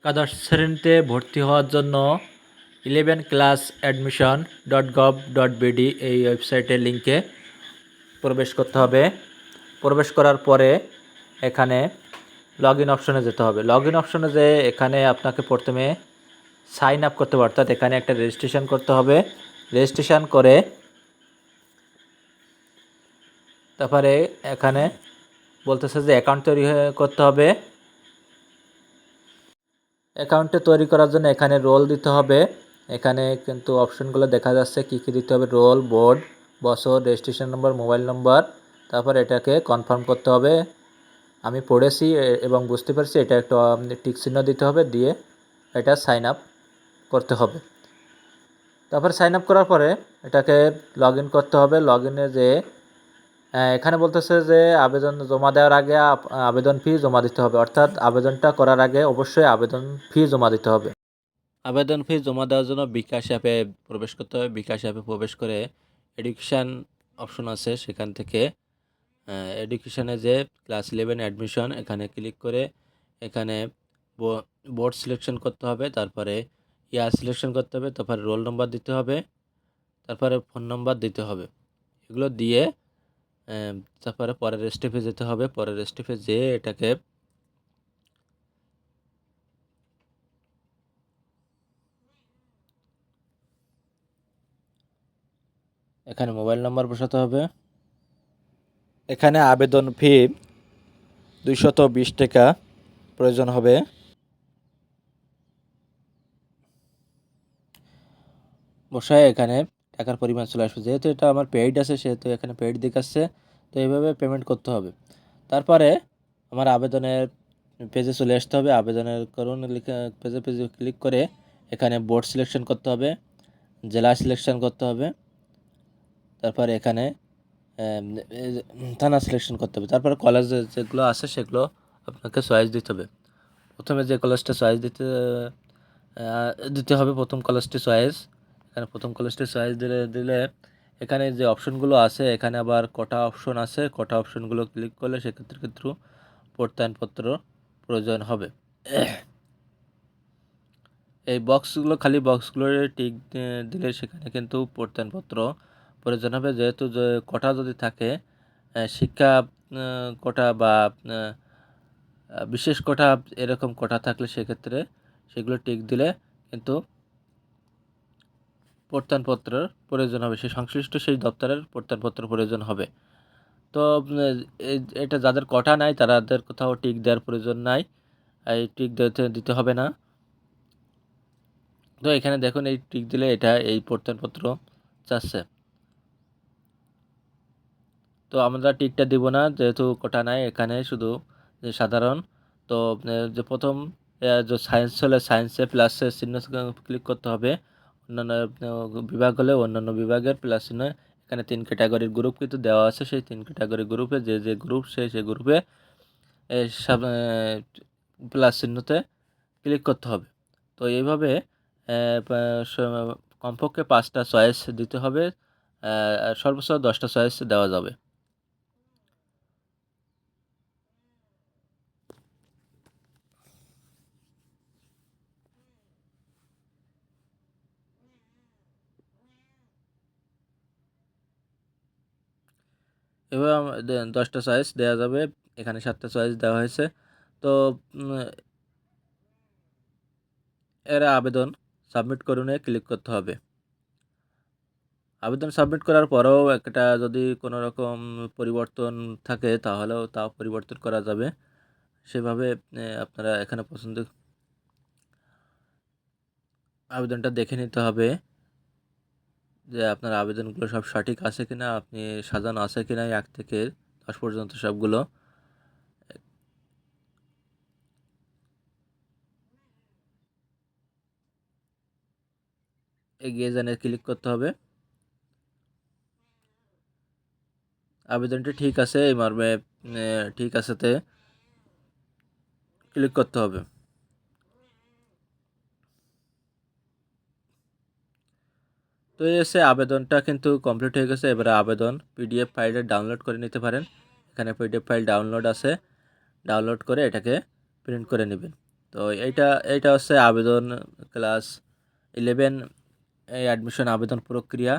একাদশ শ্রেণীতে ভর্তি হওয়ার জন্য 11classAdmission.gov.bd এই ওয়েবসাইটের লিঙ্কে প্রবেশ করতে হবে। প্রবেশ করার পরে এখানে লগ ইন অপশনে যেতে হবে। লগ ইন অপশনে যেয়ে এখানে আপনাকে প্রথমে সাইন আপ করতে হবে, অর্থাৎ এখানে একটা রেজিস্ট্রেশন করতে হবে। রেজিস্ট্রেশন করে তারপরে এখানে বলতেছে যে অ্যাকাউন্ট তৈরি করতে হবে। অ্যাকাউন্টে তৈরি করার জন্য এখানে রোল দিতে হবে। এখানে কিন্তু অপশনগুলো দেখা যাচ্ছে কী কী দিতে হবে: রোল, বোর্ড, বছর, রেজিস্ট্রেশন নম্বর, মোবাইল নম্বর। তারপর এটাকে কনফার্ম করতে হবে। আমি পড়েছি এবং বুঝতে পারছি, এটা একটা টিক চিহ্ন দিতে হবে, দিয়ে এটা সাইন আপ করতে হবে। তারপর সাইন আপ করার পরে এটাকে লগ ইন করতে হবে। লগ ইনে যে এখানে বলতেছে যে আবেদন জমা দেওয়ার আগে আবেদন ফি জমা দিতে হবে, অর্থাৎ আবেদনটা করার আগে অবশ্যই আবেদন ফি জমা দিতে হবে। আবেদন ফি জমা দেওয়ার জন্য বিকাশ অ্যাপে প্রবেশ করতে হবে। বিকাশ অ্যাপে প্রবেশ করে এডুকেশান অপশন আছে, সেখান থেকে এডুকেশানে যে ক্লাস 11 অ্যাডমিশন এখানে ক্লিক করে এখানে বোর্ড সিলেকশন করতে হবে, তারপরে ইয়ার সিলেকশন করতে হবে, তারপরে রোল নম্বর দিতে হবে, তারপরে ফোন নম্বর দিতে হবে। এগুলো দিয়ে তারপরে পরের স্টেপে যেতে হবে। পরের স্টেপে যেয়ে এটাকে এখানে মোবাইল নাম্বার বসাতে হবে। এখানে আবেদন ফি 220 টাকা প্রয়োজন হবে। বসায় এখানে টাকার পরিমাণ চলে আসবে। যেহেতু এটা আমার পেইড আছে সেহেতু এখানে পেইড দেখাচ্ছে, তো এইভাবে পেমেন্ট করতে হবে। তারপরে আমার আবেদনের পেজে চলে আসতে হবে। আবেদনের করুন লিখে পেজে ক্লিক করে এখানে বোর্ড সিলেকশন করতে হবে, জেলা সিলেকশন করতে হবে, তারপরে এখানে থানা সিলেকশন করতে হবে। তারপরে কলেজ যেগুলো আছে সেগুলো আপনাকে চয়েস দিতে হবে। প্রথমে যে কলেজটা চয়েস দিতে হবে, প্রথম কলেজটি চয়েস। এখানে প্রথম কলেজটি চয়েস দিলে এখানে যে অপশনগুলো আছে, এখানে আবার কটা অপশন আছে, কটা অপশনগুলো ক্লিক করলে সেক্ষেত্রে কিন্তু প্রত্যয়নপত্র প্রয়োজন হবে। এই বক্সগুলো, খালি বক্সগুলো টিক দিলে সেখানে কিন্তু প্রত্যয়নপত্র প্রয়োজন হবে। যেহেতু যে কোটা যদি থাকে, শিক্ষা কোটা বা বিশেষ কোটা, এরকম কোটা থাকলে সেক্ষেত্রে সেগুলো টিক দিলে কিন্তু প্রত্যয়নপত্রের প্রয়োজন হবে, সেই সংশ্লিষ্ট সেই দপ্তরের প্রত্যয়নপত্র প্রয়োজন হবে। তো এটা যাদের কোটা নাই তাদের কোথাও টিক দেওয়ার প্রয়োজন নাই, এই টিক দিতে হবে না। তো এখানে দেখুন এই টিক দিলে এটা এই প্রত্যয়নপত্র চাচ্ছে। তো আমরা টিকটা দিব না, যেহেতু কোটা নাই, এখানে শুধু সাধারণ। তো যে প্রথম যে সায়েন্স হলে সায়েন্সে প্লাসের চিহ্ন ক্লিক করতে হবে। অন্যান্য বিভাগ হলে অন্যান্য বিভাগের প্লাস চিহ্ন। এখানে 3 ক্যাটাগরির গ্রুপ কিন্তু দেওয়া আছে, সেই 3 ক্যাটাগরি গ্রুপে যে গ্রুপ সেই গ্রুপে সব প্লাস চিহ্নতে ক্লিক করতে হবে। তো এইভাবে কমপক্ষে 5টা চয়েস দিতে হবে, সর্বোচ্চ 10টা চয়েস দেওয়া যাবে। এভাবে 10টা চয়েস দেওয়া যাবে। এখানে 7টা চয়েস দেওয়া হয়েছে। তো এরা আবেদন সাবমিট করুনে ক্লিক করতে হবে। আবেদন সাবমিট করার পরেও একটা যদি কোনো রকম পরিবর্তন থাকে তাহলেও তাও পরিবর্তন করা যাবে। সেভাবে আপনারা এখানে আবেদনটা দেখে নিতে হবে যে আপনার আবেদনগুলো সব সঠিক আছে কিনা, আপনি সাজানো আছে কিনা 1 থেকে 10 পর্যন্ত সবগুলো। এগিয়ে যানে ক্লিক করতে হবে। আবেদনটি ঠিক আছে এই মর্মে ঠিক আছেতে ক্লিক করতে হবে। তো এসে আবেদনটা কিন্তু কমপ্লিট হয়ে গেছে। এবারে আবেদন পিডিএফ ফাইলে ডাউনলোড করে নিতে পারেন। এখানে পিডিএফ ফাইল ডাউনলোড আছে, ডাউনলোড করে এটাকে প্রিন্ট করে নেবেন। তো এইটা হচ্ছে আবেদন ক্লাস 11 এই অ্যাডমিশন আবেদন প্রক্রিয়া।